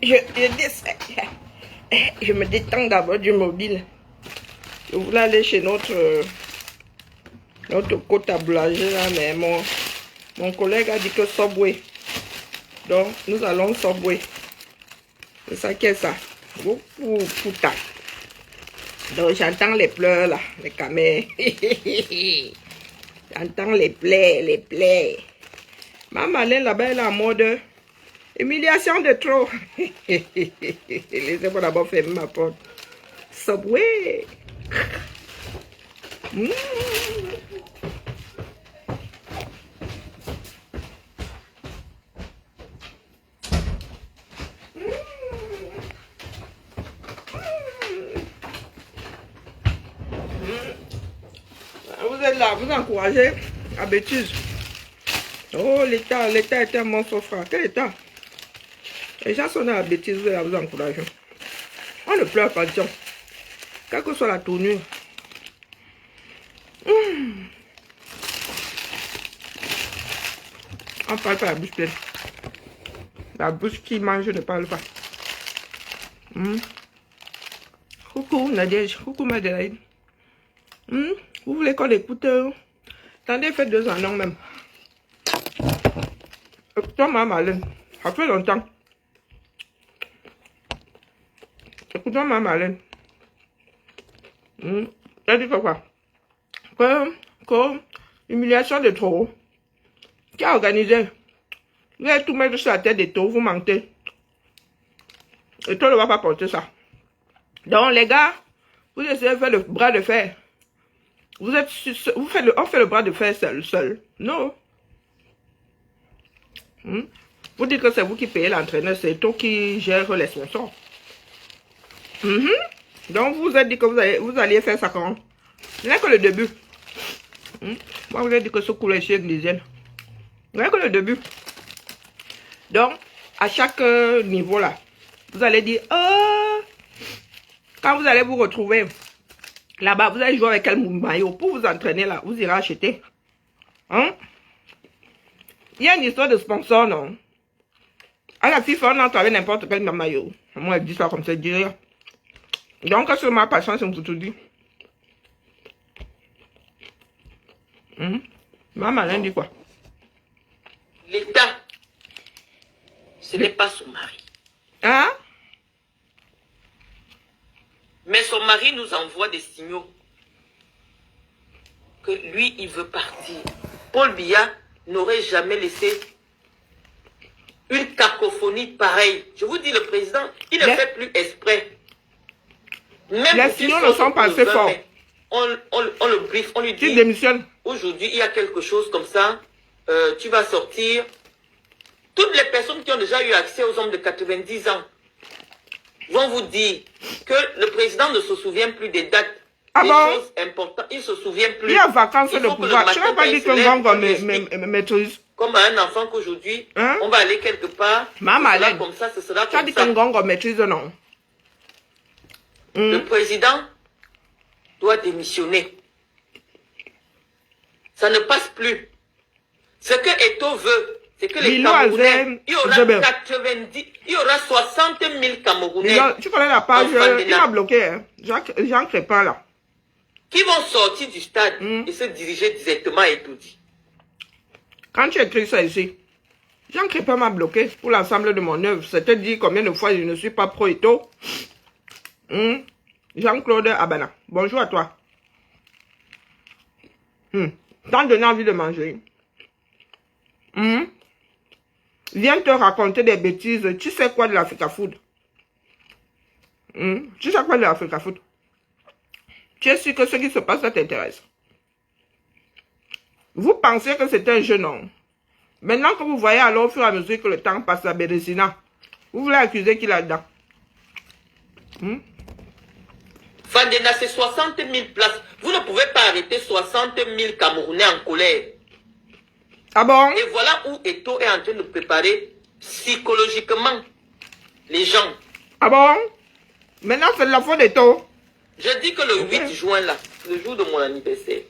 Je me détends d'abord du mobile. Je voulais aller chez notre côte à boulanger là, mais mon collègue a dit que Subway. Donc, nous allons Subway. C'est ça qui est ça. Beaucoup putain. Donc, j'entends les pleurs là, les camés. J'entends les plaies. Ma Marlène là-bas, elle est en mode humiliation de trop. Laissez-moi d'abord fermer ma porte. Subway. Vous êtes là, vous encouragez à bêtise. Oh, l'État est un monstre frère. Quel État? Les gens sont dans la bêtise, vous êtes là, vous encouragez. On ne pleure pas, disons. Quelle que soit la tournure. On parle pas la bouche pleine. La bouche qui mange ne parle pas. Coucou Nadège, coucou Madeleine. Vous voulez qu'on écoute? Attendez, faites 2 ans, non même. Écoutez ma Marlène, ça fait longtemps. Écoutez ma Marlène. Elle dit quoi? Que humiliation de trop. Qui a organisé? Vous allez tout mettre sur la tête des taux, vous mentez. Et toi ne va pas porter ça. Donc les gars, vous essayez de faire le bras de fer. On fait le bras de fer seul. Non. Vous dites que c'est vous qui payez l'entraîneur, c'est toi qui gère les sponsors. Donc vous avez dit que vous alliez faire ça quand? Ce n'est que le début. Moi, vous avez dit que ce cours est chez Glisienne. Ce n'est que le début. Donc, à chaque niveau là, vous allez dire, oh, quand vous allez vous retrouver là-bas, vous allez jouer avec quel maillot pour vous entraîner là, vous irez acheter. Il y a une histoire de sponsor, non? À la FIFA, on entre avec n'importe quel maillot. Moi, elle dit ça comme ça, je dis rien. Donc, sur ma patience, je vous tout dit. Maman, elle dit quoi? L'État, ce n'est pas son mari. Hein? Mais son mari nous envoie des signaux que lui, il veut partir. Paul Biya n'aurait jamais laissé une cacophonie pareille. Je vous dis, le président, il ne fait plus exprès. Même les signaux ne sont pas assez forts. On le brief, on lui dit, tu démissionnes. Aujourd'hui, il y a quelque chose comme ça, tu vas sortir. Toutes les personnes qui ont déjà eu accès aux hommes de 90 ans vont vous dire que le président ne se souvient plus des dates, des choses importantes. Il ne se souvient plus. Il y a vacances de pouvoir. Tu n'as pas dit que Ngongo maîtrise. Comme à un enfant qu'aujourd'hui, on va aller quelque part. Maman, ce sera comme ça, ce sera tu as comme dit ça. que Ngongo maîtrise, non? Le président doit démissionner. Ça ne passe plus. Ce que Eto veut, c'est que les Camerounais, il y aura 90, il y aura 60 000 Camerounais. Tu connais la page, il m'a bloqué, hein. Jean Crépin là. Qui vont sortir du stade et se diriger directement à Etoudi. Quand tu écris ça ici, Jean Crépin m'a bloqué pour l'ensemble de mon œuvre. C'était dit combien de fois je ne suis pas pro-Eto. Jean-Claude Abana, bonjour à toi. T'as donné envie de manger. Viens te raconter des bêtises. Tu sais quoi de l'Africa Food? Tu sais quoi de l'Africa Food? Tu es sûr que ce qui se passe, ça t'intéresse? Vous pensez que c'est un jeune homme. Maintenant que vous voyez alors au fur et à mesure que le temps passe à Bérésina, vous voulez accuser qui là-dedans? Fandena, c'est 60 000 places. Vous ne pouvez pas arrêter 60 000 Camerounais en colère. Ah bon? Et voilà où Eto est en train de préparer psychologiquement les gens. Ah bon? Maintenant, c'est de la faute d'Eto. Je dis que le 8 juin, là, le jour de mon anniversaire,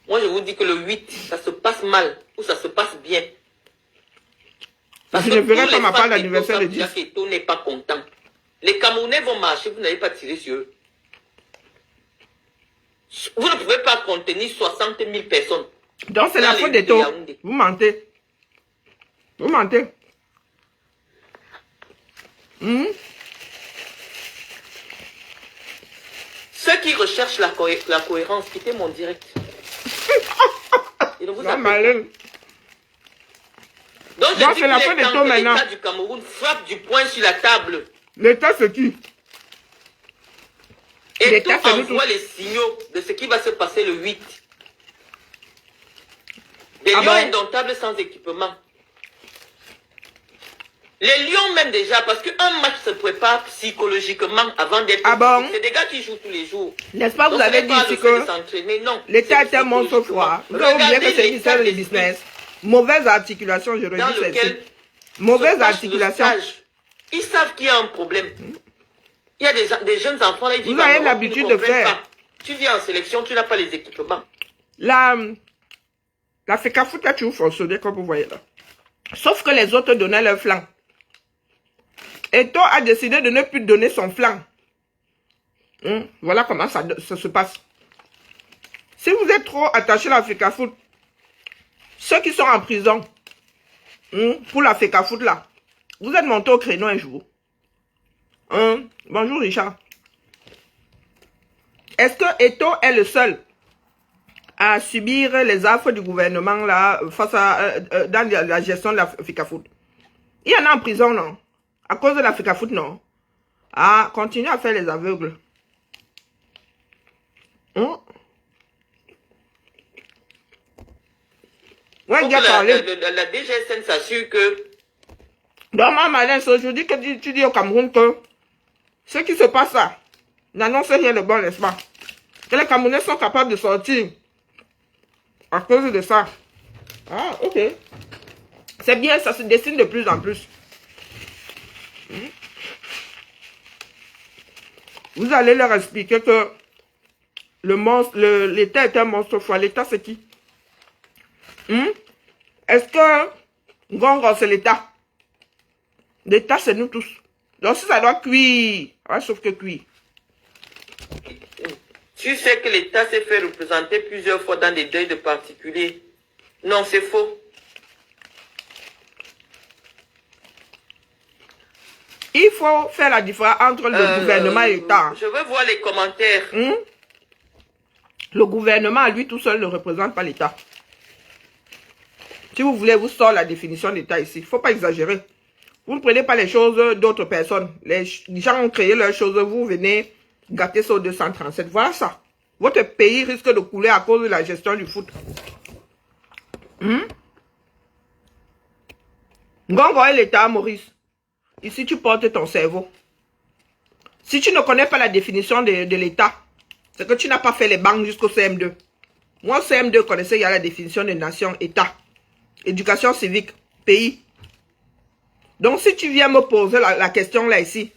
moi je vous dis que le 8, ça se passe mal ou ça se passe bien. Parce Je que ne ferai tous pas les ma fans part d'Eto d'anniversaire de savent déjà 10. qu'Eto n'est pas content. Les Camerounais vont marcher, vous n'allez pas tirer sur eux. Vous ne pouvez pas contenir 60 000 personnes. Donc c'est dans la les faute rues de d'Eto. Yaoundé. Vous mentez. Vous mentez. Ceux qui recherchent la cohérence, quittez mon direct. Et ne vous Non, appelez pas. malin. Donc je Donc, dis c'est la qu'il faute est temps d'Eto que maintenant. l'État du Cameroun frappe du poing sur la table. L'État, c'est qui? Et tout L'État, c'est nous envoie tous. les signaux de ce qui va se passer le 8. Des Ah lions bon? indomptables sans équipement. Les lions même déjà, parce qu'un match se prépare psychologiquement avant d'être Ah bon? physique. C'est des gars qui jouent tous les jours. N'est-ce pas, vous Donc, ce avez n'est dit pas ici le fait de que s'entraîner, non. l'État C'est est un monstre froid. Vous avez oublié que c'est une l'état histoire de d'esprit business. Mauvaise articulation, je dans redis ceci. lequel Mauvaise se passe le articulation. stage. Ils savent qu'il y a un problème. Il y a des jeunes enfants là, ils vivent Vous en avez Europe, l'habitude ils ne de comprennent faire. pas. Tu viens en sélection, tu n'as pas les équipements. La FECAFOOT a toujours fonctionné, comme vous voyez là. Sauf que les autres donnaient leur flanc. Eto a décidé de ne plus donner son flanc. Voilà comment ça se passe. Si vous êtes trop attaché à la FECAFOOT, ceux qui sont en prison, pour la FECAFOOT là, vous êtes monté au créneau un jour. Bonjour Richard. Est-ce que Eto est le seul à subir les affres du gouvernement là face à dans la gestion de la FECAFOOT? Il y en a en prison, non? À cause de la FECAFOOT, non? Ah, continue à faire les aveugles. Ouais, Donc il a parlé. la DGSN s'assure que Dans ma malin, aujourd'hui que tu dis au Cameroun que ce qui se passe là n'annonce rien de bon, n'est-ce pas? Que les Camerounais sont capables de sortir à cause de ça. Ah, ok. C'est bien, ça se dessine de plus en plus. Vous allez leur expliquer que l'État est un monstre froid. L'État, c'est qui? Est-ce que Ngongo, c'est l'État? L'État, c'est nous tous. Donc, si ça doit cuire, sauf que cuire. tu sais que l'État s'est fait représenter plusieurs fois dans des deuils de particuliers. Non, c'est faux. Il faut faire la différence entre le gouvernement et l'État. Je veux voir les commentaires. Le gouvernement, lui tout seul, ne représente pas l'État. Si vous voulez, vous sortez la définition d'État ici. Il ne faut pas exagérer. Vous ne prenez pas les choses d'autres personnes. Les gens ont créé leurs choses. Vous venez gâter ça au 237. Voilà ça. Votre pays risque de couler à cause de la gestion du foot. Ngongo est l'État, Maurice. Ici, tu portes ton cerveau. Si tu ne connais pas la définition de l'État, c'est que tu n'as pas fait les banques jusqu'au CM2. Moi, au CM2, connaissais, il y a la définition de nation, État, éducation civique, pays. Donc, si tu viens me poser la question là, ici,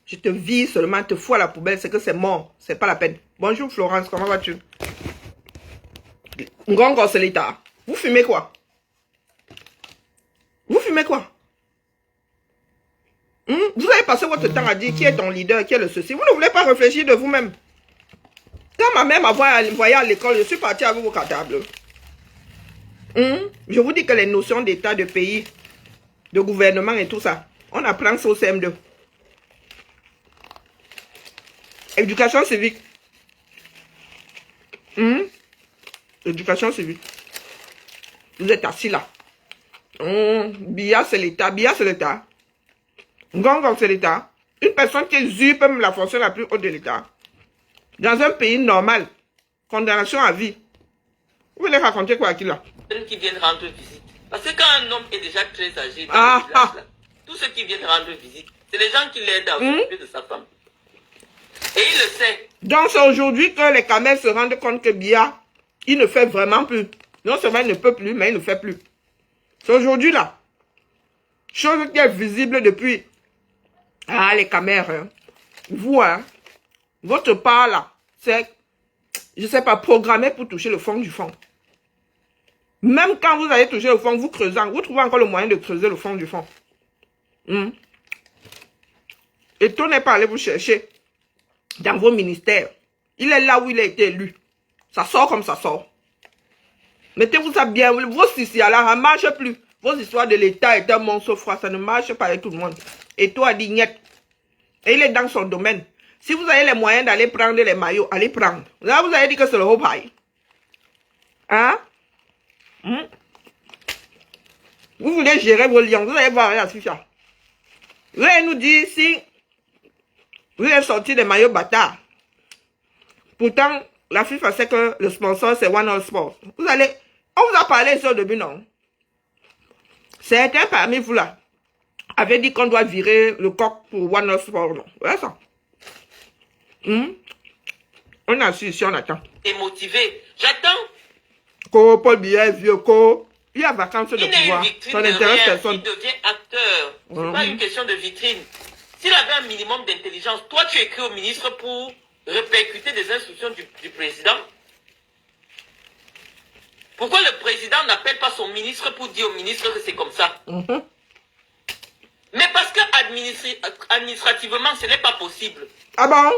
je te vise seulement, te fous à la poubelle, c'est que c'est mort. C'est pas la peine. Bonjour Florence, comment vas-tu? Ngongo, c'est l'État. Vous fumez quoi? Vous fumez quoi? Vous avez passé votre temps à dire qui est ton leader, qui est le ceci. Vous ne voulez pas réfléchir de vous-même. Quand ma mère m'a envoyé à l'école, je suis parti avec vos cartables. Je vous dis que les notions d'état, de pays, de gouvernement et tout ça, on apprend ça au CM2. Éducation civique. Éducation civique. Vous êtes assis là. Bia, c'est l'État. Bia, c'est l'État. Ngongo, c'est l'État. Une personne qui usurpe même la fonction la plus haute de l'État. Dans un pays normal, condamnation à vie. Vous voulez raconter quoi à qui là? Qui viennent rendre visite. Parce que quand un homme est déjà très âgé, tous ceux qui viennent rendre visite, c'est les gens qui l'aident à s'occuper de sa femme. Et il le sait. Donc c'est aujourd'hui que les camels se rendent compte que Bia, il ne fait vraiment plus. Non seulement il ne peut plus, mais il ne fait plus. C'est aujourd'hui là. Chose qui est visible depuis. Ah, les caméras. Vous, votre part là, c'est, je sais pas, programmé pour toucher le fond du fond. Même quand vous allez toucher le fond, vous creusez, vous trouvez encore le moyen de creuser le fond du fond. Hmm. Eto'o n'est pas allé vous chercher dans vos ministères. Il est là où il a été élu. Ça sort comme ça sort. Mettez-vous ça bien. Vos ici, là, ça ne marche plus. Vos histoires de l'État est un monstre froid. Ça ne marche pas avec tout le monde. Eto'o a dit niet. Et il est dans son domaine. Si vous avez les moyens d'aller prendre les maillots, allez prendre. Là, vous avez dit que c'est le haut paille. Hein? Hmm? Vous voulez gérer vos lions. Vous allez voir la FIFA. Vous allez nous dire si vous avez sorti des maillots bâtards. Pourtant, la FIFA sait que le sponsor, c'est One All Sport. Vous allez... On vous a parlé ça au début, non? Certains parmi vous, là, avaient dit qu'on doit virer le coq pour One All Sport, non? Ouais, ça. On a su ici, on attend. Et motivé. J'attends. Ko, Paul Biya est vieux, Ko. Il y a vacances de Il n'est une pouvoir. vitrine Ça de n'intéresse rien. personne. Il devient acteur. C'est pas une question de vitrine. S'il avait un minimum d'intelligence, toi tu écris au ministre pour répercuter des instructions du président. Pourquoi le président n'appelle pas son ministre pour dire au ministre que c'est comme ça? Mais parce que administrativement, ce n'est pas possible. Ah bon?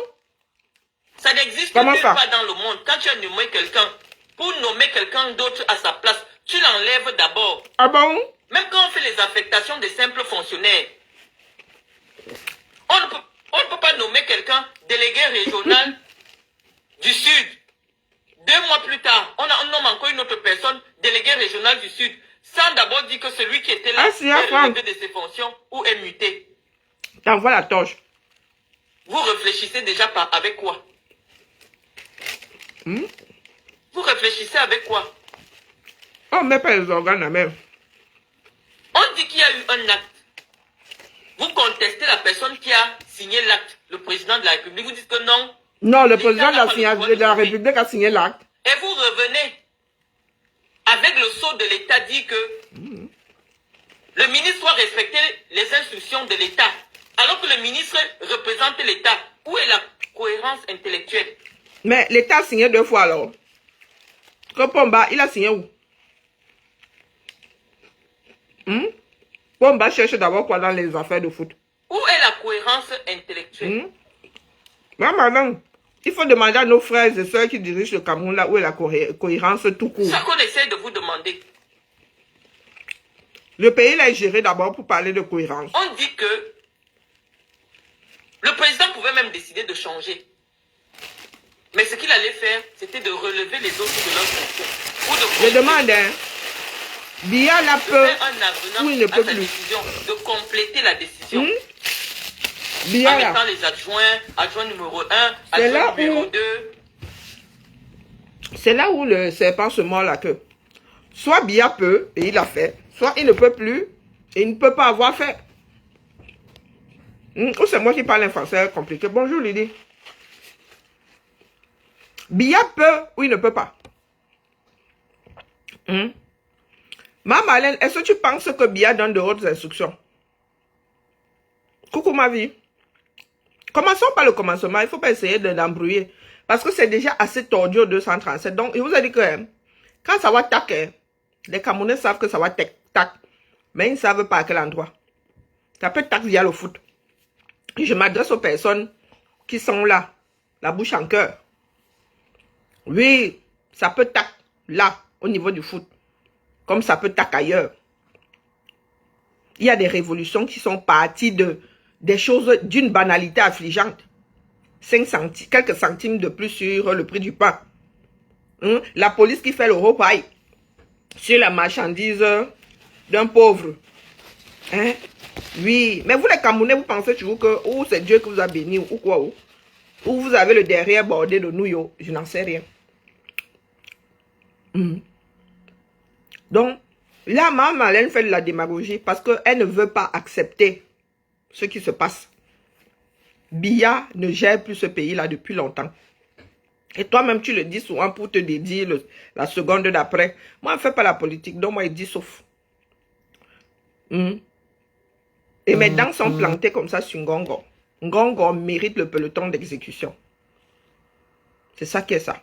Ça n'existe Comment nulle ça? part dans le monde. Quand tu as nommé quelqu'un, pour nommer quelqu'un d'autre à sa place, tu l'enlèves d'abord. Ah bon? Même quand on fait les affectations des simples fonctionnaires, on ne peut pas nommer quelqu'un délégué régional du Sud. 2 mois plus tard, on nomme encore une autre personne délégué régional du Sud, sans d'abord dire que celui qui était là Ah, si, est enfin. relevé de ses fonctions ou est muté. T'envoies la torche. Vous réfléchissez déjà avec quoi? Vous réfléchissez avec quoi? On met pas les organes à même. On dit qu'il y a eu un acte. Vous contestez la personne qui a signé l'acte, le président de la République. Vous dites que non. Non, le L'État président n'a pas le droit de la République a signé l'acte. Et vous revenez avec le sceau de l'État dit que le ministre doit respecter les instructions de l'État. Alors que le ministre représente l'État. Où est la cohérence intellectuelle? Mais l'État a signé 2 fois alors. Que Pomba, il a signé où? Pomba cherche d'abord quoi dans les affaires de foot? Où est la cohérence intellectuelle? Madame, il faut demander à nos frères et sœurs qui dirigent le Cameroun là où est la cohérence tout court. C'est ça qu'on essaie de vous demander. Le pays là est géré d'abord pour parler de cohérence. On dit que le président pouvait même décider de changer. Mais ce qu'il allait faire, c'était de relever les autres de leur fonction. Je demande, hein, Biya là peut faire un ou il ne avenant peut à sa plus. décision, de compléter la décision. Biya En mettant là, les adjoints numéro 1, C'est là adjoint numéro où- 2. c'est là où le serpent se mord la queue. Soit Biya peut, et il a fait, soit il ne peut plus, et il ne peut pas avoir fait. Ou c'est moi qui parle un français compliqué. Bonjour Lydie. Biya peut ou il ne peut pas. Ma Marlène, est-ce que tu penses que Biya donne de hautes instructions? Coucou ma vie. Commençons par le commencement. Il ne faut pas essayer d'embrouiller. Parce que c'est déjà assez tordu au 237. Donc, il vous a dit que quand ça va tac, les Camerounais savent que ça va tac, tac. Mais ils ne savent pas à quel endroit. Ça peut tac via le foot. Et je m'adresse aux personnes qui sont là, la bouche en cœur. Oui, ça peut tac là, au niveau du foot. Comme ça peut tac ailleurs. Il y a des révolutions qui sont parties des choses d'une banalité affligeante. 5 centimes, quelques centimes de plus sur le prix du pain. La police qui fait le repas sur la marchandise d'un pauvre. Oui, mais vous les Camerounais, vous pensez toujours que c'est Dieu qui vous a béni ou quoi? Ou vous avez le derrière bordé de nous, je n'en sais rien. Donc, là, Mme Marlène fait de la démagogie parce qu'elle ne veut pas accepter ce qui se passe. Biya ne gère plus ce pays-là depuis longtemps. Et toi-même, tu le dis souvent pour te dédier la seconde d'après. Moi, je ne fais pas la politique, donc moi, je dis sauf. Et mes dents sont plantées comme ça sur Ngongo. Ngongo mérite le peloton d'exécution. C'est ça qui est ça.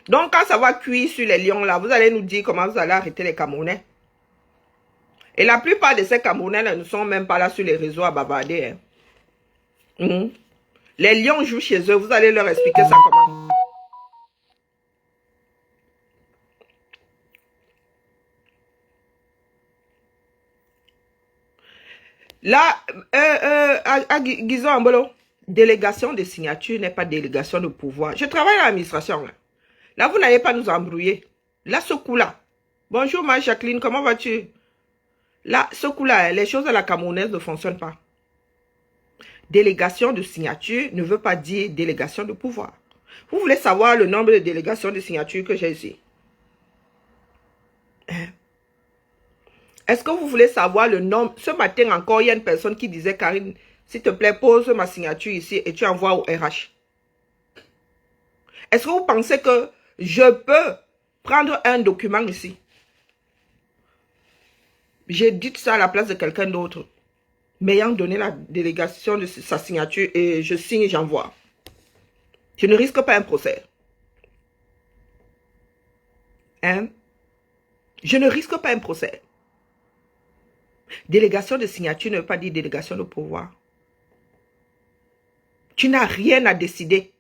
Donc, quand ça va cuire sur les lions là, vous allez nous dire comment vous allez arrêter les Camerounais. Et la plupart de ces Camerounais ne sont même pas là sur les réseaux à bavarder. Hein. Les lions jouent chez eux. Vous allez leur expliquer ça comment. Là, à Guizot Ambolo, délégation de signature n'est pas délégation de pouvoir. Je travaille à l'administration. Là, vous n'allez pas nous embrouiller. Là, ce coup-là. Bonjour, ma Jacqueline, comment vas-tu? Là, ce coup-là, les choses à la camerounaise ne fonctionnent pas. Délégation de signature ne veut pas dire délégation de pouvoir. Vous voulez savoir le nombre de délégations de signature que j'ai ici? Hein? Est-ce que vous voulez savoir le nombre? Ce matin encore, il y a une personne qui disait, Karine, s'il te plaît, pose ma signature ici et tu envoies au RH. Est-ce que vous pensez que je peux prendre un document ici? J'ai dit ça à la place de quelqu'un d'autre, m'ayant donné la délégation de sa signature et je signe et j'envoie. Je ne risque pas un procès. Hein? Je ne risque pas un procès. Délégation de signature ne veut pas dire délégation de pouvoir. Tu n'as rien à décider.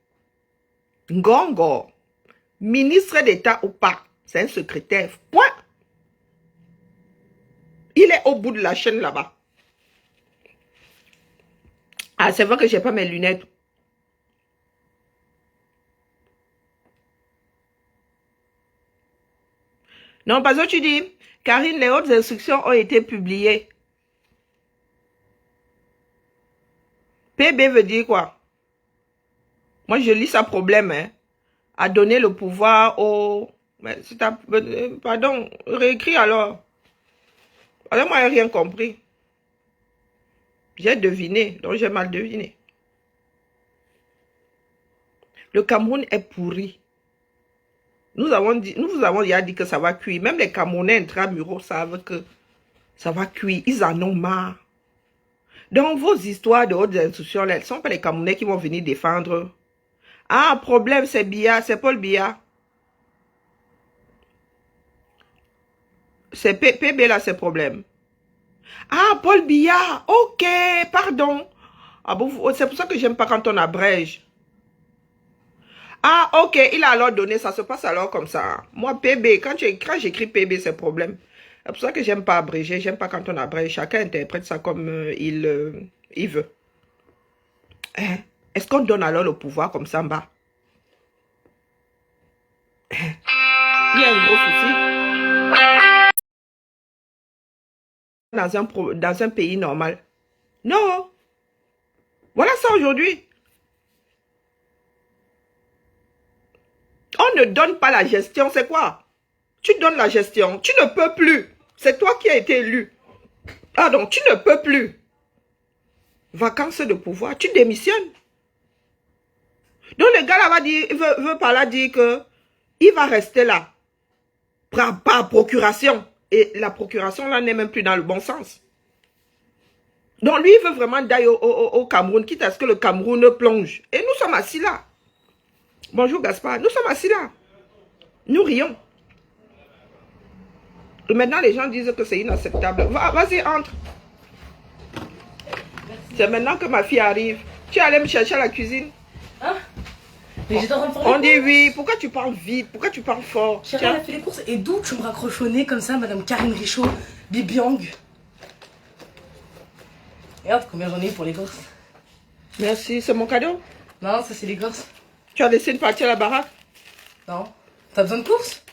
Ngongo, ministre d'État ou pas, c'est un secrétaire. Point. Il est au bout de la chaîne là-bas. Ah, c'est vrai que je n'ai pas mes lunettes. Non, parce que tu dis, Karine, les hautes instructions ont été publiées. PB veut dire quoi? Moi, je lis ça problème, hein. À donner le pouvoir au... Mais pardon, réécris alors. Alors, moi, je n'ai rien compris. J'ai deviné, donc j'ai mal deviné. Le Cameroun est pourri. Nous vous avons déjà dit que ça va cuire. Même les Camerounais intramuraux savent que ça va cuire. Ils en ont marre. Donc, vos histoires de hautes instructions, elles ne sont pas les Camerounais qui vont venir défendre. Ah, problème, c'est Biya, c'est Paul Biya. C'est PB là, c'est problème. Ah, Paul Biya, ok, pardon. Ah bon, c'est pour ça que j'aime pas quand on abrège. Ah, ok, il a alors donné, ça se passe alors comme ça. Moi, PB, quand j'écris PB, c'est problème. C'est pour ça que j'aime pas abréger, j'aime pas quand on abrège. Chacun interprète ça comme il veut. Hein? Est-ce qu'on donne alors le pouvoir comme ça en bas? Hein? Il y a un gros souci dans un pays normal. Non. Voilà ça aujourd'hui. On ne donne pas la gestion, c'est quoi? Tu donnes la gestion, tu ne peux plus. C'est toi qui as été élu. Ah donc tu ne peux plus. Vacances de pouvoir, tu démissionnes. Donc le gars là va dire, veut par là dire que il va rester là. Par procuration. Et la procuration là n'est même plus dans le bon sens. Donc lui il veut vraiment d'aller au Cameroun, quitte à ce que le Cameroun plonge. Et nous sommes assis là. Bonjour Gaspard, nous sommes assis là. Nous rions. Et maintenant les gens disent que c'est inacceptable. Vas-y, entre. C'est maintenant que ma fille arrive. Tu es allé me chercher à la cuisine? Hein? Mais j'étais en train de faire On dit oui. Pourquoi tu parles vite? Pourquoi tu parles fort? Chérie, elle a fait les courses. Et d'où tu me raccroches au nez comme ça, Madame Karine Richaud, Bibiang? Regarde combien j'en ai eu pour les courses. Merci, c'est mon cadeau. Non, ça c'est les courses. Tu as laissé une partie à la baraque? Non. T'as besoin de courses?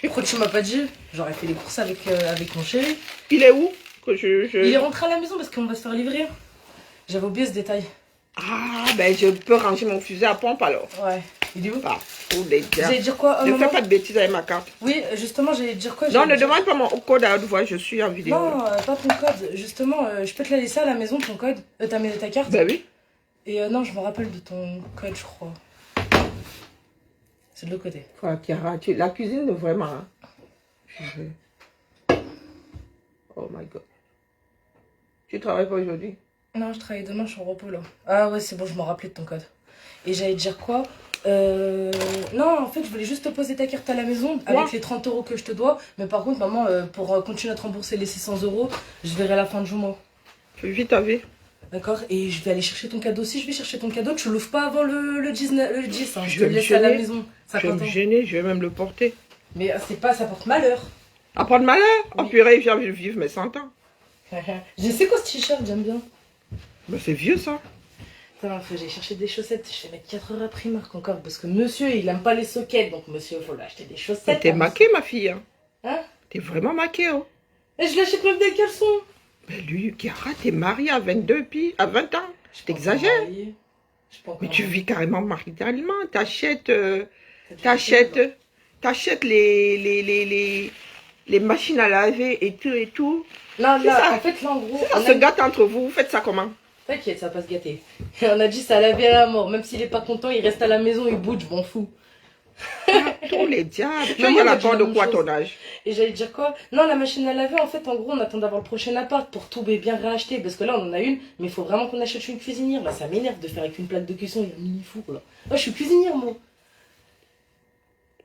Pourquoi tu m'as pas dit? J'aurais fait les courses avec mon chéri. Il est où? Il est rentré à la maison parce qu'on va se faire livrer. J'avais oublié ce détail. Ah, ben je peux ranger mon fusil à pompe alors. Ouais. Il est où? Ah, pour les gars. J'allais dire quoi? Ne maman fais pas de bêtises avec ma carte. Oui, justement, j'allais dire quoi? Non, ne demande pas mon code à haute voix, je suis en vidéo. Non, pas ton code. Justement, je peux te la laisser à la maison, ton code. Ta carte. Ben oui. Et non, je me rappelle de ton code, je crois. C'est de l'autre côté. Quoi, Chiara, la cuisine de vraiment. Hein. Oh my god. Tu travailles pas aujourd'hui? Non, je travaille demain, je suis en repos là. Ah ouais, c'est bon, je me rappelais de ton code. Et j'allais te dire quoi? Non, en fait, je voulais juste te poser ta carte à la maison avec les 30 euros que je te dois. Mais par contre, maman, pour continuer à te rembourser les 600 euros, je verrai à la fin du mois. Fais vite ta vie. D'accord? Et je vais aller chercher ton cadeau. Si je vais chercher ton cadeau, tu l'ouvres pas avant le 10, le 10 hein. Je te vais le me laisse à la gêner. maison. Je vais me 50 ans. gêner, je vais même le porter. Mais c'est pas, ça porte malheur. À prendre malheur? Oh Oui. purée, j'ai envie de vivre mes 100 ans. Je sais quoi ce t-shirt, j'aime bien. Mais c'est vieux ça. Attends, faut que j'aille chercher des chaussettes. Je vais mettre 4 heures à Primark encore. Parce que monsieur, il aime pas les sockets. Donc monsieur, il faut lui acheter des chaussettes. T'es maquée ma fille. Hein. Hein? T'es vraiment maquée oh. Et je l'achète même des caleçons. Mais lui, Chiara, t'es mariée à 22 puis à 20 ans. T'exagères. Mais tu vis carrément maritalement. T'achètes les machines à laver et tout et tout. Là, ça. en fait, là, en gros, Ça se gâte entre vous. Vous faites ça comment? T'inquiète, ça va pas se gâter. On a dit ça à la vie à la mort. Même s'il est pas content, il reste à la maison, il bouge, je m'en fous. Tous les diables. Tu Maman, as on a la dit corde la de même quoi à chose. ton âge? Et j'allais dire quoi? Non, la machine à laver, en fait, en gros, on attend d'avoir le prochain appart pour tout bien racheter. Parce que là, on en a une, mais il faut vraiment qu'on achète une cuisinière. Là, ça m'énerve de faire avec une plaque de cuisson, il y a un mini-four, là. Moi, je suis cuisinière, moi.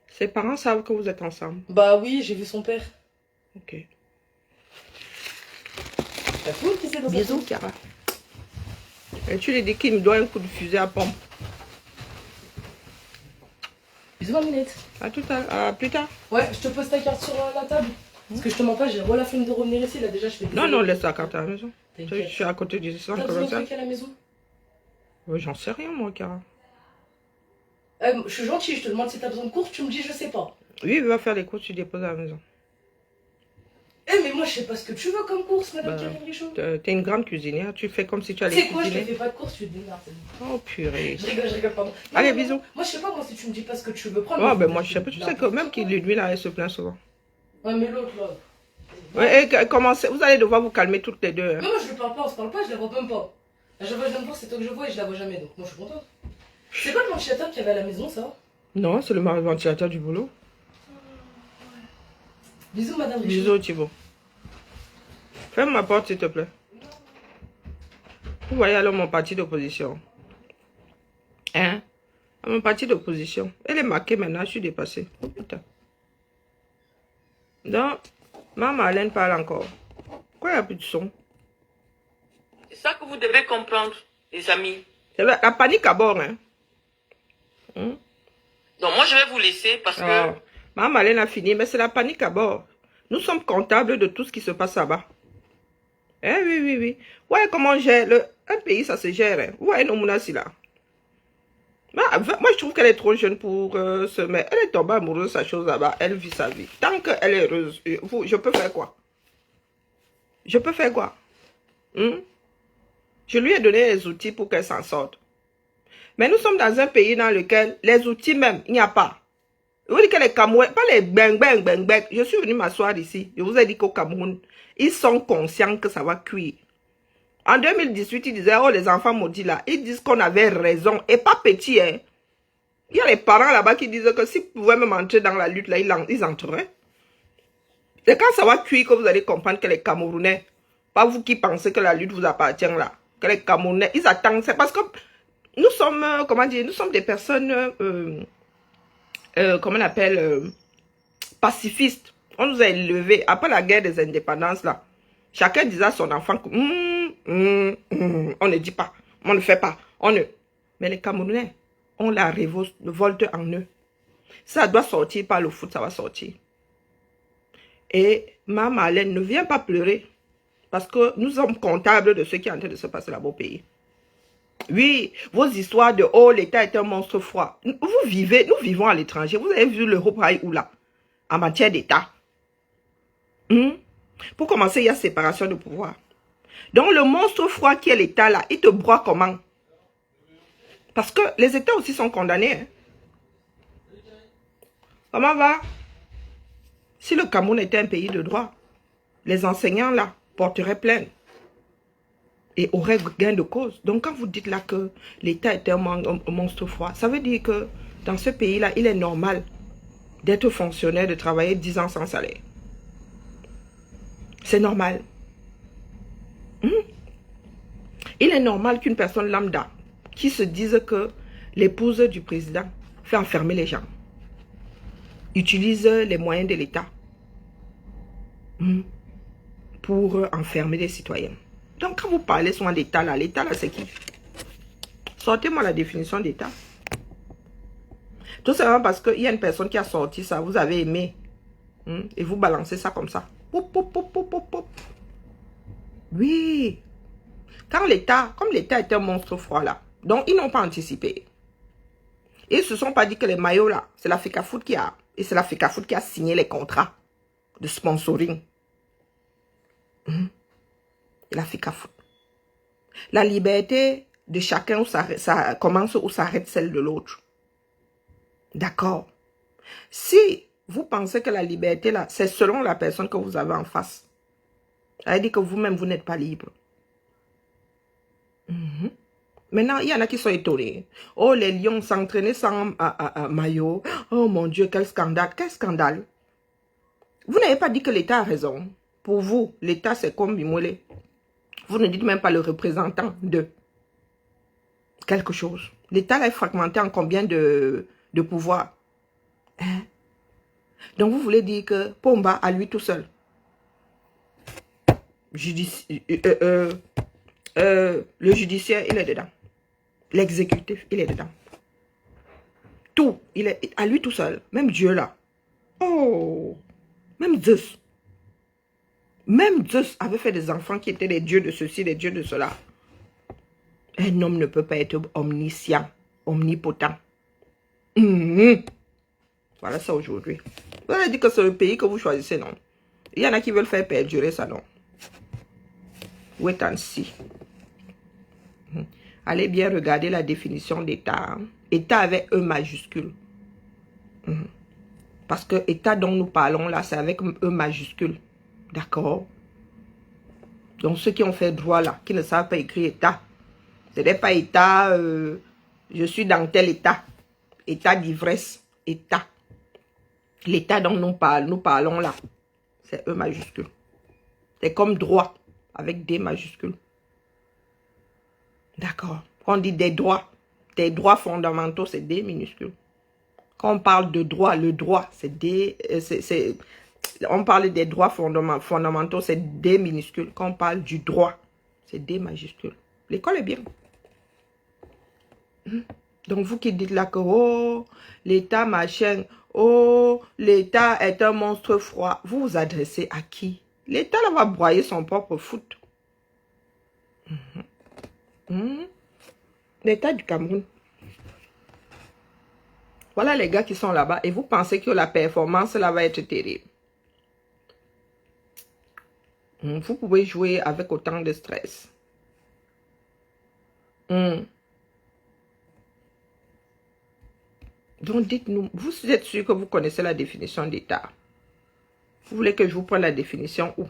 Ses parents savent que vous êtes ensemble. Bah oui, j'ai vu son père. Ok. T'as tout qui c'est dans sa Bisous, tête. Chiara. Et tu lui dis qu'il me doit un coup de fusil à pompe. Bisous, ma minette. À tout à l'heure. À plus tard. Ouais, je te pose ta carte sur la table. Parce que je te mens pas, j'ai la flemme de revenir ici. Là, déjà, je fais des Non, non, laisse la carte à la maison. T'inquiète. Je suis à côté du centre T'as besoin de commercial. trucs à la maison? Ouais, j'en sais rien, moi, Chiara. Je suis gentille, je te demande si t'as besoin de courses, tu me dis je sais pas. Oui, il va faire les courses, tu déposes à la maison. Eh, mais moi, je sais pas ce que tu veux comme course, madame Bah, Karine Richaud. T'es une grande cuisinière, tu fais comme si tu allais C'est quoi, je te cuisiner. fais pas de course, tu te démerdes. c'est bon. Oh, purée. Je rigole, pardon. Non, Allez, non, bisous. non. Moi, je sais pas, moi, si tu me dis pas ce que tu veux prendre. Oh, ben moi, je sais pas. Tu sais que même qu'il lui, là, elle se plaint souvent. Ouais, mais l'autre, là. Ouais, et commencez, vous allez devoir vous calmer toutes les deux. Hein. Mais moi, je lui parle pas, on se parle pas, je la vois même pas. À chaque fois que je viens me voir, c'est toi que je vois et je la vois jamais, donc moi, je suis contente. C'est quoi le ventilateur qu'il y avait à la maison, ça? Non, c'est le ventilateur du boulot. Bisous, madame Richaud. Bisous, Thibaut. Ferme ma porte, s'il te plaît. Vous voyez alors mon parti d'opposition. Hein? Mon parti d'opposition. Elle est marquée maintenant, je suis dépassée. Oh, putain. Donc, maman Alain parle encore. Pourquoi il n'y a plus de son? C'est ça que vous devez comprendre, les amis. C'est la panique à bord, hein? Donc moi, je vais vous laisser parce que... Ah, maman Alain a fini, mais c'est la panique à bord. Nous sommes comptables de tout ce qui se passe là-bas. Eh oui, oui, oui. Ouais, comment on gère un pays, ça se gère. Hein. Ouais, non, Mounassi là. Moi, je trouve qu'elle est trop jeune pour se mettre. Elle est tombée amoureuse de sa chose là-bas. Elle vit sa vie. Tant qu'elle est heureuse, je peux faire quoi? Je peux faire quoi? Je lui ai donné les outils pour qu'elle s'en sorte. Mais nous sommes dans un pays dans lequel les outils même, il n'y a pas. Vous dites que les Camerounais, pas les bang. Je suis venu m'asseoir ici. Je vous ai dit qu'au Cameroun, ils sont conscients que ça va cuire. En 2018, ils disaient, oh les enfants maudits là, ils disent qu'on avait raison. Et pas petit, hein. Il y a les parents là-bas qui disent que s'ils pouvaient même entrer dans la lutte là, ils entreraient. Et quand ça va cuire, que vous allez comprendre que les Camerounais, pas vous qui pensez que la lutte vous appartient là, que les Camerounais, ils attendent. C'est parce que nous sommes, comment dire, nous sommes des personnes, comment on appelle, pacifistes. On nous a élevés, après la guerre des indépendances là, chacun disait à son enfant que, on ne dit pas, on ne fait pas, on ne... Mais les Camerounais ont la révolte en eux. Ça doit sortir par le foot, ça va sortir. Et maman Alain ne vient pas pleurer, parce que nous sommes comptables de ce qui est en train de se passer là-bas au pays. Oui, vos histoires de « Oh, l'État est un monstre froid ». Nous vivons à l'étranger. Vous avez vu l'Europe où là, en matière d'État. Pour commencer, il y a séparation de pouvoir. Donc, le monstre froid qui est l'État là, il te broie comment? Parce que les États aussi sont condamnés. Hein. Comment va? Si le Cameroun était un pays de droit, les enseignants là porteraient plainte et auraient gain de cause. Donc, quand vous dites là que l'État est un monstre froid, ça veut dire que dans ce pays-là, il est normal d'être fonctionnaire, de travailler 10 ans sans salaire. C'est normal. Il est normal qu'une personne lambda qui se dise que l'épouse du président fait enfermer les gens. Utilise les moyens de l'État pour enfermer les citoyens. Donc, quand vous parlez souvent d'État, là, c'est qui? Sortez-moi la définition d'État. Tout simplement parce qu'il y a une personne qui a sorti ça, vous avez aimé, et vous balancez ça comme ça. Pop, pop, pop, pop, pop, pop. Oui. Quand l'État, comme l'État est un monstre froid là, donc ils n'ont pas anticipé. Ils ne se sont pas dit que les maillots là, c'est la FECAFOOT qui a, et c'est la FECAFOOT qui a signé les contrats de sponsoring. La FECAFOOT. La liberté de chacun, ça commence ou s'arrête celle de l'autre. D'accord. Si vous pensez que la liberté là, c'est selon la personne que vous avez en face, ça veut dire que vous-même, vous n'êtes pas libre. Maintenant, il y en a qui sont étonnés. Oh, les lions s'entraînaient sans maillot. Oh mon Dieu, quel scandale. Quel scandale? Vous n'avez pas dit que l'État a raison. Pour vous, l'État, c'est comme Bimolé. Vous ne dites même pas le représentant de quelque chose. L'État est fragmenté en combien de pouvoirs? Donc, vous voulez dire que Pomba, à lui tout seul, le judiciaire, il est dedans. L'exécutif, il est dedans. Tout, il est à lui tout seul. Même Dieu là. Oh, même Zeus. Même Zeus avait fait des enfants qui étaient des dieux de ceci, des dieux de cela. Un homme ne peut pas être omniscient, omnipotent. Voilà ça aujourd'hui. Vous allez dire que c'est le pays que vous choisissez, non? Il y en a qui veulent faire perdurer ça, non? Wait and see. Allez bien regarder la définition d'État. État avec E majuscule. Parce que État dont nous parlons là, c'est avec E majuscule. D'accord? Donc ceux qui ont fait droit là, qui ne savent pas écrire État, ce n'est pas État, je suis dans tel État. État d'ivresse. État. L'État dont nous parlons là, c'est E majuscule. C'est comme droit, avec D majuscule. D'accord. Quand on dit des droits fondamentaux, c'est D minuscule. Quand on parle de droit, le droit, c'est D, on parle des droits fondamentaux, c'est D minuscule. Quand on parle du droit, c'est D majuscule. L'école est bien. Donc vous qui dites là que, oh, l'État machin, oh, l'État est un monstre froid, vous vous adressez à qui? L'État là va broyer son propre foot. L'État du Cameroun. Voilà les gars qui sont là-bas et vous pensez que la performance là va être terrible. Vous pouvez jouer avec autant de stress. Donc dites-nous, vous êtes sûr que vous connaissez la définition d'État? Vous voulez que je vous prenne la définition où?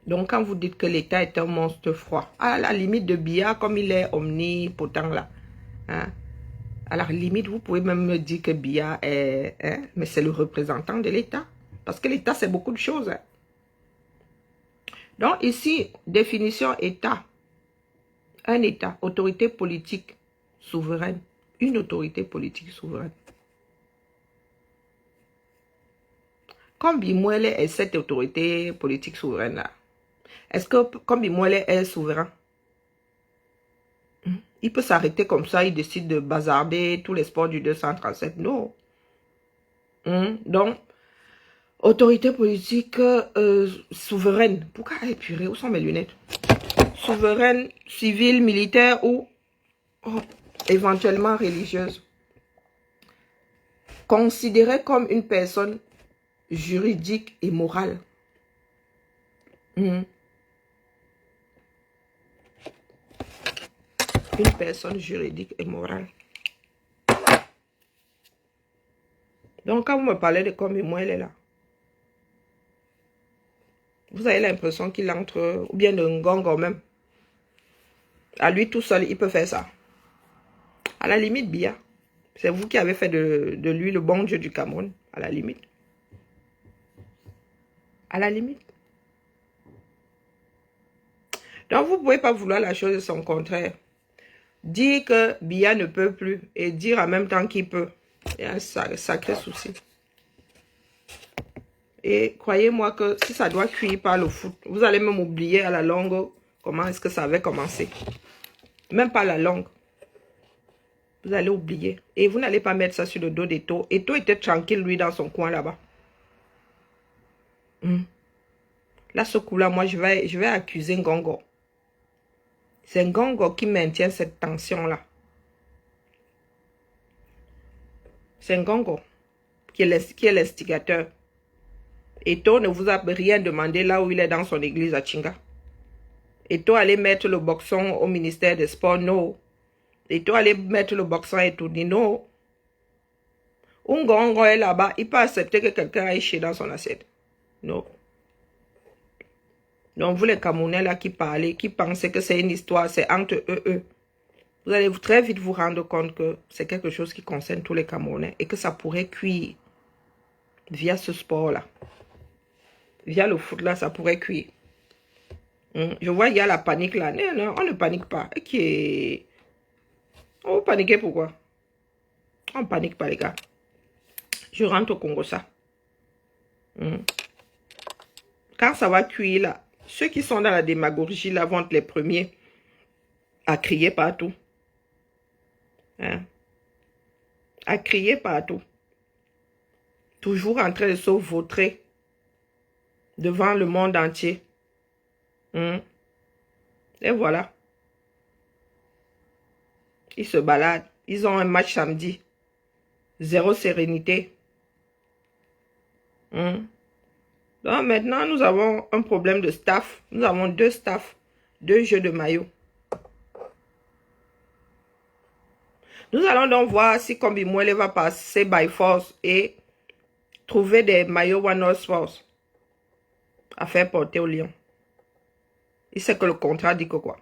Donc, quand vous dites que l'État est un monstre froid, à la limite de Biya, comme il est omnipotent là, hein, à la limite, vous pouvez même me dire que Biya est, mais c'est le représentant de l'État. Parce que l'État, c'est beaucoup de choses. Hein. Donc, ici, définition État. Un État, autorité politique souveraine. Une autorité politique souveraine. Comme Bimwele est cette autorité politique souveraine là, est-ce que comme Bimwele est souverain, il peut s'arrêter comme ça, il décide de bazarder tous les sports du 237? Non. Donc, autorité politique souveraine. Pourquoi épurer? Où sont mes lunettes? Souveraine, civile, militaire ou éventuellement religieuse. Considérée comme une personne juridique et morale. Une personne juridique et morale. Donc, quand vous me parlez de comme et moi, elle est là. Vous avez l'impression qu'il entre, ou bien de Ngongo même. À lui tout seul, il peut faire ça. À la limite, Biya. C'est vous qui avez fait de lui le bon Dieu du Cameroun. À la limite. À la limite. Donc, vous ne pouvez pas vouloir la chose de son contraire. Dire que Biya ne peut plus et dire en même temps qu'il peut. Il y a un sacré souci. Et croyez-moi que si ça doit cuire par le foot, vous allez même oublier à la longue comment est-ce que ça avait commencé. Même pas la langue. Vous allez oublier. Et vous n'allez pas mettre ça sur le dos d'Eto. Eto était tranquille, lui, dans son coin là-bas. Là, ce coup-là, moi, je vais accuser Ngongo. C'est Ngongo qui maintient cette tension-là. C'est Ngongo qui est l'instigateur. Eto ne vous a rien demandé là où il est dans son église à Chinga. Eto allait mettre le boxon au ministère des Sports, non. Eto allait mettre le boxon et tout, non. Ngongo est là-bas, il peut accepter que quelqu'un aille chier dans son assiette. Non. Donc vous les Camerounais là qui parlez, qui pensez que c'est une histoire, c'est entre eux. Vous allez très vite vous rendre compte que c'est quelque chose qui concerne tous les Camerounais et que ça pourrait cuire via ce sport-là. Via le foot là, ça pourrait cuire. Je vois, il y a la panique là. Non, non, on ne panique pas. On va paniquer pourquoi? On ne panique pas les gars. Je rentre au Congo ça. Quand ça va cuire là, ceux qui sont dans la démagogie là vont être les premiers à crier partout. À crier partout. Toujours en train de se vautrer devant le monde entier. Et voilà. Ils se baladent. Ils ont un match samedi. Zéro sérénité. Donc maintenant, nous avons un problème de staff. Nous avons 2 staffs. 2 jeux de maillot. Nous allons donc voir si Kombimwele va passer by force et trouver des maillots One Horse Force à faire porter au lion. Il sait que le contrat dit que quoi.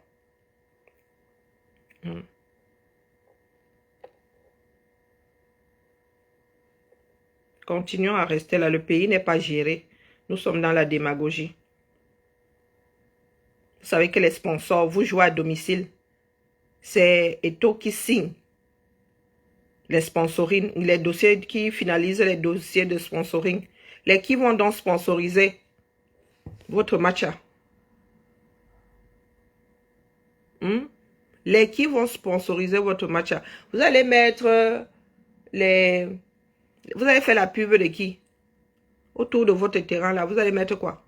Continuons à rester là. Le pays n'est pas géré. Nous sommes dans la démagogie. Vous savez que les sponsors, vous jouez à domicile. C'est Eto qui signe les sponsoring, les dossiers qui finalisent les dossiers de sponsoring. Les qui vont donc sponsoriser votre match. Les qui vont sponsoriser votre match. Vous allez mettre les... Vous allez faire la pub de qui? Autour de votre terrain là, vous allez mettre quoi?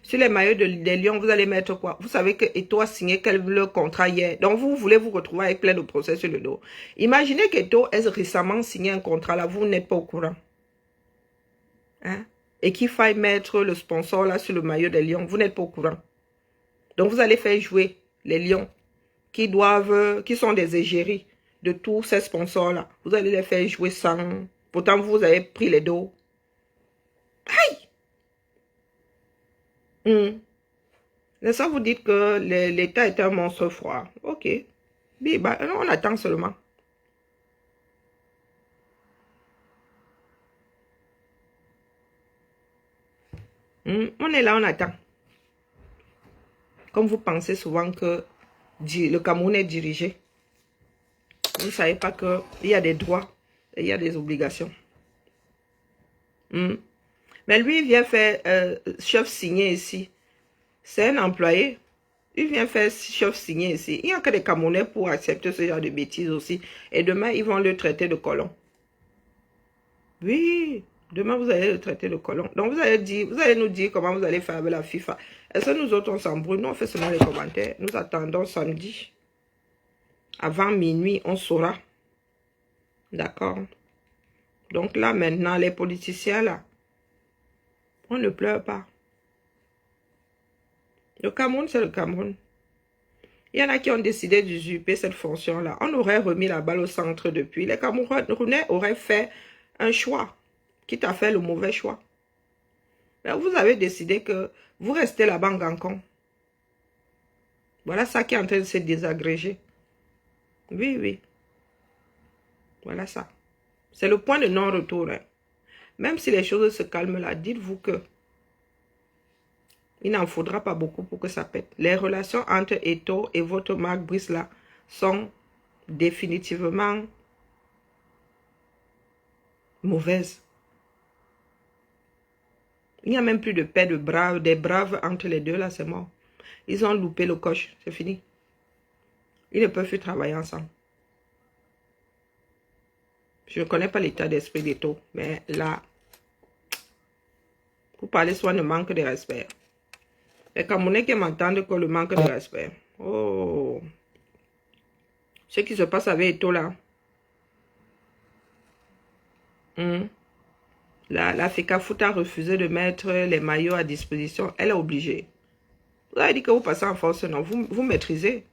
Sur les maillots des Lions, vous allez mettre quoi? Vous savez que Eto a signé le contrat hier. Donc vous voulez vous retrouver avec plein de procès sur le dos. Imaginez qu'Eto ait récemment signé un contrat là, vous n'êtes pas au courant. Et qu'il faille mettre le sponsor là sur le maillot des Lions, vous n'êtes pas au courant. Donc vous allez faire jouer les Lions qui sont des égéries de tous ces sponsors là. Vous allez les faire jouer sans... Pourtant vous avez pris les dos. Aïe! Ça vous dites que l'État est un monstre froid. Ok. Mais, bah, on attend seulement. On est là, on attend. Comme vous pensez souvent que le Cameroun est dirigé. Vous ne savez pas qu'il y a des droits et il y a des obligations. Mais lui, il vient faire chef signé ici. C'est un employé. Il vient faire chef signé ici. Il n'y a que des Camerounais pour accepter ce genre de bêtises aussi. Et demain, ils vont le traiter de colon. Oui, demain, vous allez le traiter de colon. Donc, vous allez nous dire comment vous allez faire avec la FIFA. Est-ce que nous autres, on s'embrouille? Nous, on fait seulement les commentaires. Nous attendons samedi. Avant minuit, on saura. D'accord. Donc là, maintenant, les politiciens, là, on ne pleure pas. Le Cameroun, c'est le Cameroun. Il y en a qui ont décidé d'usurper cette fonction-là. On aurait remis la balle au centre depuis. Les Camerounais auraient fait un choix, quitte à faire le mauvais choix. Mais vous avez décidé que vous restez là-bas en Gancon. Voilà ça qui est en train de se désagréger. Oui, oui. Voilà ça. C'est le point de non-retour. Même si les choses se calment là, dites-vous que Il n'en faudra pas beaucoup pour que ça pète. Les relations entre Eto'o et votre marque Brisla sont définitivement mauvaises. Il n'y a même plus de paix de braves, des braves entre les deux, là, c'est mort. Ils ont loupé le coche, c'est fini. Ils ne peuvent plus travailler ensemble. Je ne connais pas l'état d'esprit d'Eto'o, mais là, pour parler soit de manque de respect. Les Camerounais qui m'entendent que le manque de respect. Oh, ce qui se passe avec Eto'o là. La FECAFOOT a refusé de mettre les maillots à disposition. Elle est obligée. Vous avez dit que vous passez en force, non? Vous maîtrisez.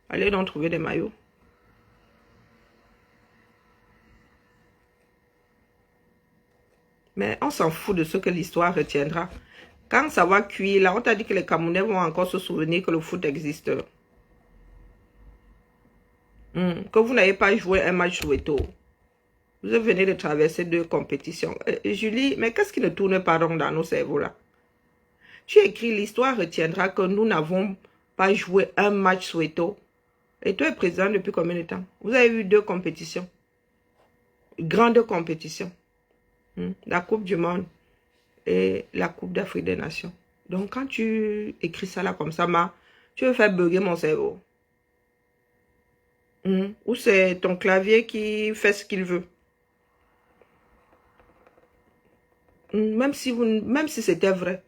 Allez donc trouver des maillots. Mais on s'en fout de ce que l'histoire retiendra. Quand ça va cuire, là, on t'a dit que les Camerounais vont encore se souvenir que le foot existe. Que vous n'avez pas joué un match Soweto. Vous venez de traverser 2 compétitions. Julie, mais qu'est-ce qui ne tourne pas rond dans nos cerveaux là? Tu écris, l'histoire retiendra que nous n'avons pas joué un match Soweto. Et toi, président, depuis combien de temps? Vous avez eu 2 compétitions. Grandes compétitions. La Coupe du Monde et la Coupe d'Afrique des Nations. Donc, quand tu écris ça là comme ça, tu veux faire bugger mon cerveau. Ou c'est ton clavier qui fait ce qu'il veut. Même si c'était vrai.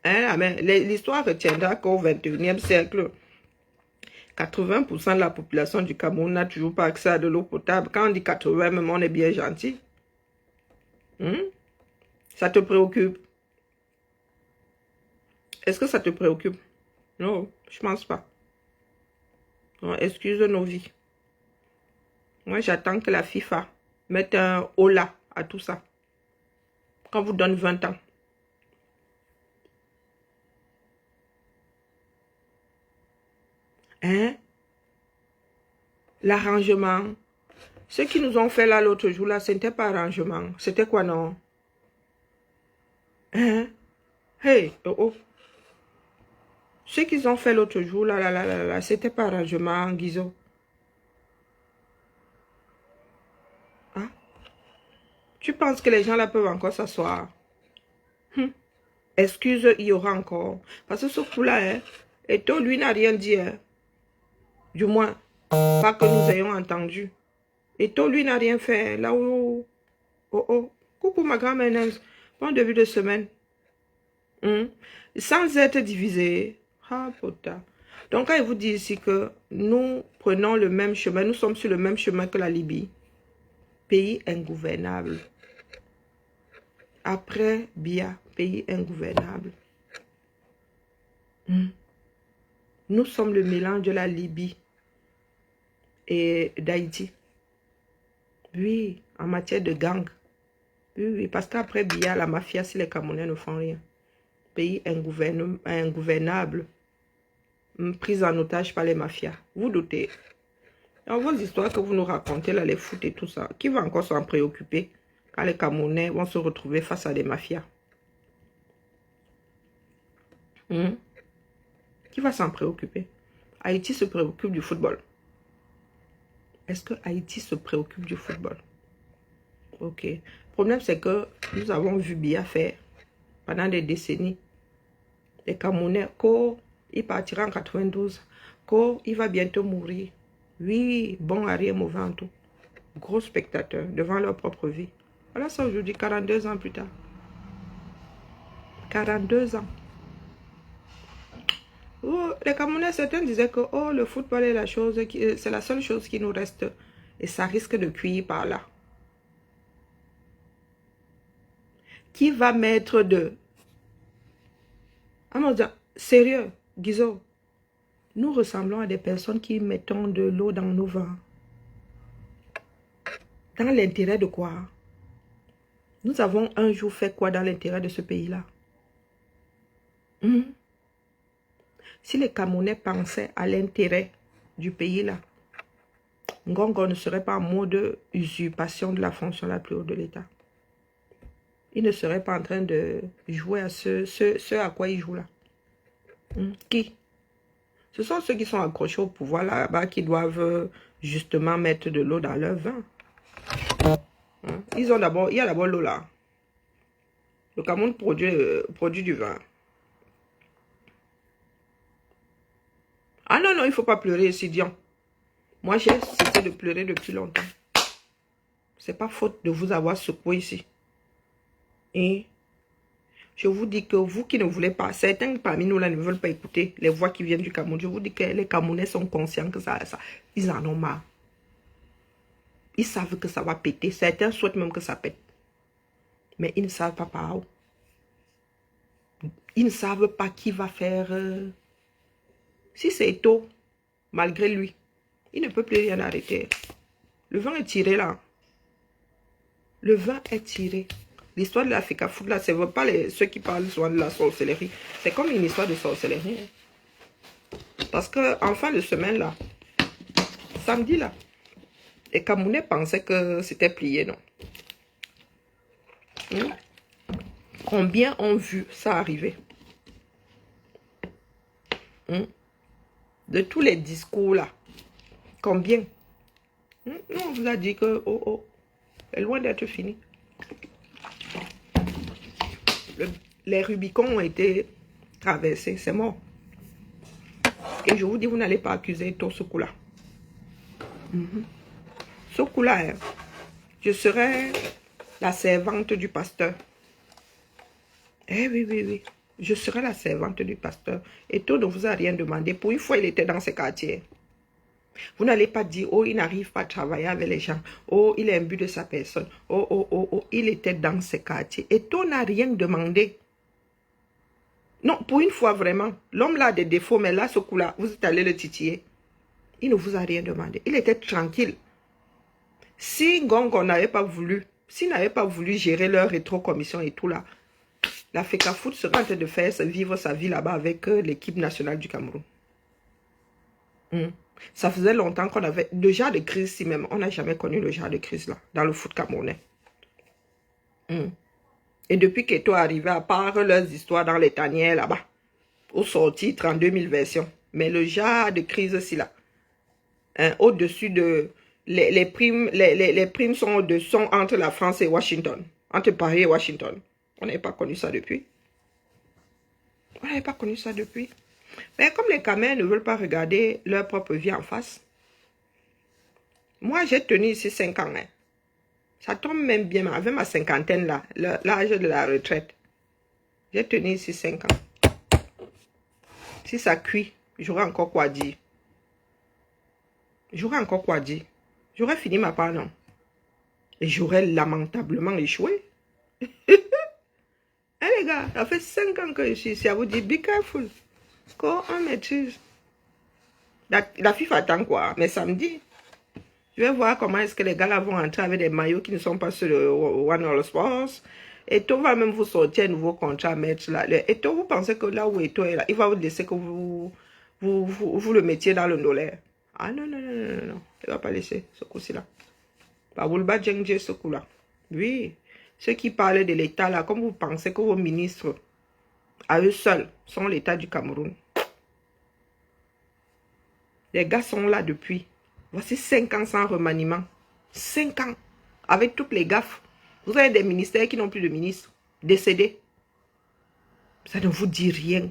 Hein, l'histoire retiendra qu'au 21e siècle, 80% de la population du Cameroun n'a toujours pas accès à de l'eau potable. Quand on dit 80, même on est bien gentil. Ça te préoccupe? Est-ce que ça te préoccupe? Non, je pense pas. Non, excuse nos vies. Moi, j'attends que la FIFA mette un holà à tout ça. Quand vous donne 20 ans. Hein? L'arrangement. Ce qu'ils nous ont fait là l'autre jour, là, ce n'était pas arrangement. C'était quoi, non? Hein? Hey, oh. Ce qu'ils ont fait l'autre jour, là, c'était pas arrangement, Guizo. Hein? Tu penses que les gens là peuvent encore s'asseoir? Excuse, il y aura encore. Parce que ce coup-là, hein, Eto'o, lui, n'a rien dit. Hein. Du moins, pas que nous ayons entendu. Eto'o, lui, n'a rien fait. Là où... Oh. Coucou, ma grand-mère. Bon début de semaine. Sans être divisé. Ah, putain. Donc, quand il vous dit ici que nous prenons le même chemin, nous sommes sur le même chemin que la Libye. Pays ingouvernable. Après Biya, pays ingouvernable. Nous sommes le mélange de la Libye et d'Haïti. Oui, en matière de gang. Oui, parce qu'après Biya, la mafia, si les Camerounais ne font rien. Pays ingouvernable. Prise en otage par les mafias. Vous doutez. Dans vos histoires que vous nous racontez, là, les foot et tout ça, qui va encore s'en préoccuper quand les Camerounais vont se retrouver face à des mafias? Qui va s'en préoccuper? Haïti se préoccupe du football. Est-ce que Haïti se préoccupe du football? Ok. Le problème, c'est que nous avons vu Biya faire pendant des décennies. Les Camerounais, il partira en 92. Il va bientôt mourir. Oui, bon à rien, mauvais en tout. Gros spectateurs devant leur propre vie. Voilà ça aujourd'hui, 42 ans plus tard. 42 ans. Oh, les Camerounais, certains disaient que le football est c'est la seule chose qui nous reste. Et ça risque de cuire par là. Qui va mettre de... Ah mon Dieu, sérieux, Guizo. Nous ressemblons à des personnes qui mettons de l'eau dans nos vins. Dans l'intérêt de quoi? Nous avons un jour fait quoi dans l'intérêt de ce pays-là? Si les Camerounais pensaient à l'intérêt du pays-là, Ngongo ne serait pas en mode usurpation de la fonction la plus haute de l'État. il ne serait pas en train de jouer à ce à quoi il joue là. Qui? Ce sont ceux qui sont accrochés au pouvoir là-bas qui doivent justement mettre de l'eau dans leur vin. Il y a d'abord l'eau là. Le Cameroun produit du vin. Ah non, non, il ne faut pas pleurer, Sidian. Moi, j'ai cessé de pleurer depuis longtemps. C'est pas faute de vous avoir secoué ici. Et je vous dis que vous qui ne voulez pas, certains parmi nous là ne veulent pas écouter les voix qui viennent du Cameroun. Je vous dis que les Camerounais sont conscients que ils en ont marre. Ils savent que ça va péter. Certains souhaitent même que ça pète. Mais ils ne savent pas par où. Ils ne savent pas qui va faire. Si c'est tôt, malgré lui, il ne peut plus rien arrêter. Le vent est tiré là. Le vent est tiré. L'histoire de l'Africa Foot là, ce n'est pas ceux qui parlent souvent de la sorcellerie. C'est comme une histoire de sorcellerie. Parce que en fin de semaine là, samedi là, les Camerounais pensaient que c'était plié, non? Combien ont vu ça arriver? De tous les discours là, combien? On vous a dit que est loin d'être fini. Les Rubicons ont été traversés, c'est mort. Et je vous dis, vous n'allez pas accuser tout ce coup-là. Ce coup-là, je serai la servante du pasteur. Eh oui, oui, oui. Je serai la servante du pasteur. Et tout ne vous a rien demandé. Pour une fois, il était dans ces quartiers. Vous n'allez pas dire, oh, il n'arrive pas à travailler avec les gens. Oh, il est imbu de sa personne. Oh, il était dans ces quartiers. Et tout n'a rien demandé. Non, pour une fois, vraiment, l'homme là a des défauts, mais là, ce coup-là, vous êtes allé le titiller. Il ne vous a rien demandé. Il était tranquille. Si Ngongo n'avait pas voulu, s'il n'avait pas voulu gérer leur rétrocommission et tout là, l'Africa Foot serait en train de faire vivre sa vie là-bas avec l'équipe nationale du Cameroun. Ça faisait longtemps qu'on avait le genre de crise, si même, on n'a jamais connu le genre de crise là, dans le foot camerounais. Et depuis qu'Eto est arrivé, à part leurs histoires dans les tanières là-bas, au sorti 32 000 versions, mais le genre de crise aussi là, au-dessus de... Les primes sont entre la France et Washington, entre Paris et Washington. On n'avait pas connu ça depuis. On n'avait pas connu ça depuis. Mais comme les Camerounais ne veulent pas regarder leur propre vie en face, moi j'ai tenu ici 5 ans. Ça tombe même bien, avec ma cinquantaine là, l'âge de la retraite. J'ai tenu ici 5 ans. Si ça cuit, j'aurai encore quoi dire. J'aurai encore quoi dire. J'aurais fini ma part, non. Et j'aurais lamentablement échoué. Les gars, ça fait 5 ans que je suis ici. À vous dire, be careful. Quand on maîtrise. La FIFA attend quoi? Mais samedi, je vais voir comment est-ce que les gars là vont entrer avec des maillots qui ne sont pas sur le One All Sports. Et tout va même vous sortir un nouveau contrat à mettre là. Et tout, vous pensez que là où Eto est là, il va vous laisser que vous le mettiez dans le dollar. Ah non, non, non, non, non, non. Il ne va pas laisser ce coup-ci là. Pas vous le battre, ce coup-là. Oui. Ceux qui parlent de l'État là, comme vous pensez que vos ministres, à eux seuls, sont l'État du Cameroun. Les gars sont là depuis. Voici 5 ans sans remaniement. 5 ans. Avec toutes les gaffes. Vous avez des ministères qui n'ont plus de ministres. Décédés. Ça ne vous dit rien.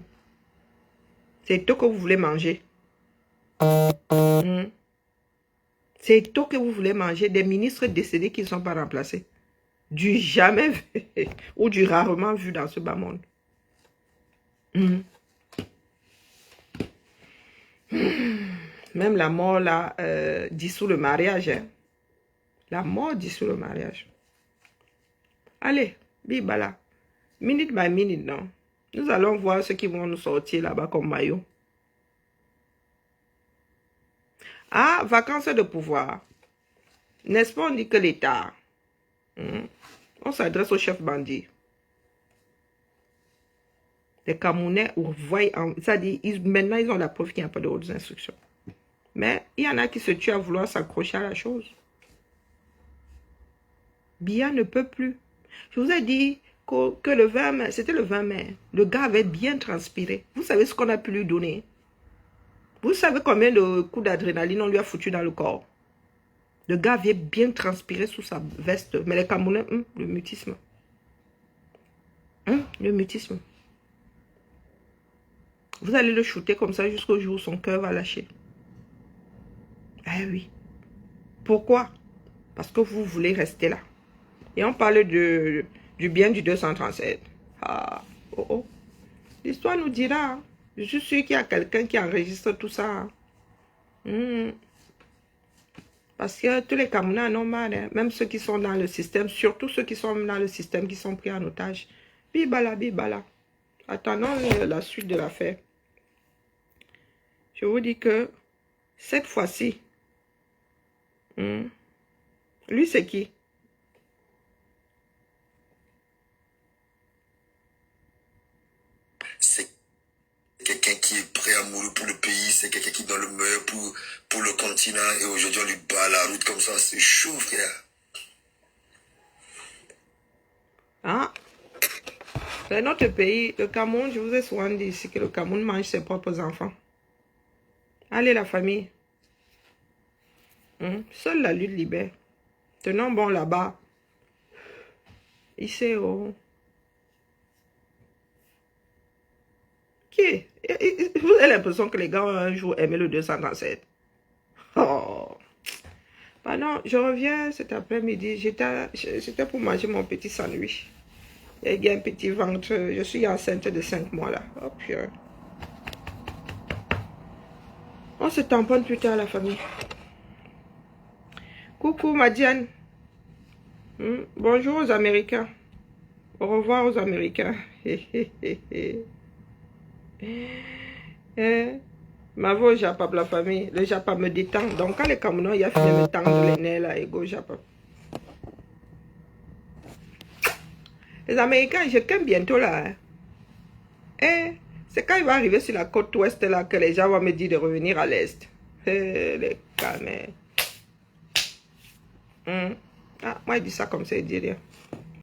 C'est tout que vous voulez manger. C'est tout que vous voulez manger. Des ministres décédés qui ne sont pas remplacés. Du jamais vu. Ou du rarement vu dans ce bas monde. Même la mort là dissout le mariage. La mort dissout le mariage. Allez, bibala. Minute by minute, non. Nous allons voir ce qui vont nous sortir là-bas comme maillot. Ah, vacances de pouvoir. N'est-ce pas, on dit que l'État. On s'adresse au chef bandit. Les Camerounais voient, c'est-à-dire, maintenant ils ont la preuve qu'il n'y a pas d'autres instructions. Mais il y en a qui se tuent à vouloir s'accrocher à la chose. Biya ne peut plus. Je vous ai dit, que le 20 mai, c'était le 20 mai, le gars avait bien transpiré. Vous savez ce qu'on a pu lui donner? Vous savez combien de coups d'adrénaline on lui a foutu dans le corps? Le gars avait bien transpiré sous sa veste. Mais les Camerounais, le mutisme. Le mutisme. Vous allez le shooter comme ça jusqu'au jour où son cœur va lâcher. Ah oui. Pourquoi? Parce que vous voulez rester là. Et on parle du bien du 237. Ah, oh oh. L'histoire nous dira. Hein. Je suis sûr qu'il y a quelqu'un qui enregistre tout ça. Parce que tous les Camerounais en ont marre. Hein. Même ceux qui sont dans le système. Surtout ceux qui sont dans le système, qui sont pris en otage. Bibala, bibala. Attendons la suite de l'affaire. Je vous dis que cette fois-ci, lui c'est qui? C'est quelqu'un qui est prêt à mourir pour le pays, c'est quelqu'un qui donne le meilleur pour le continent, et aujourd'hui on lui bat la route comme ça, c'est chaud frère. Ah, c'est notre pays, le Cameroun, je vous ai souvent dit ici que le Cameroun mange ses propres enfants. Allez la famille. Seule la lutte libère. Tenons bon là-bas. Ici, oh. Qui? Vous avez l'impression que les gars ont un jour aimé le 237. Oh. Pardon, je reviens cet après-midi. J'étais pour manger mon petit sandwich. Il y a un petit ventre. Je suis enceinte de 5 mois là. Oh purée. On se tamponne plus tard la famille. Coucou Madiane. Bonjour aux Américains. Au revoir aux Américains. Ma voix Japap la famille. Le Japap me détend. Donc quand les Camerounais, il y a fini de me tendre les nerfs là. Et go Japap. Les Américains, je t'aime bientôt là. C'est quand il va arriver sur la côte ouest là que les gens vont me dire de revenir à l'est. Les camés. Ah, moi, il dit ça comme ça, il dit rien.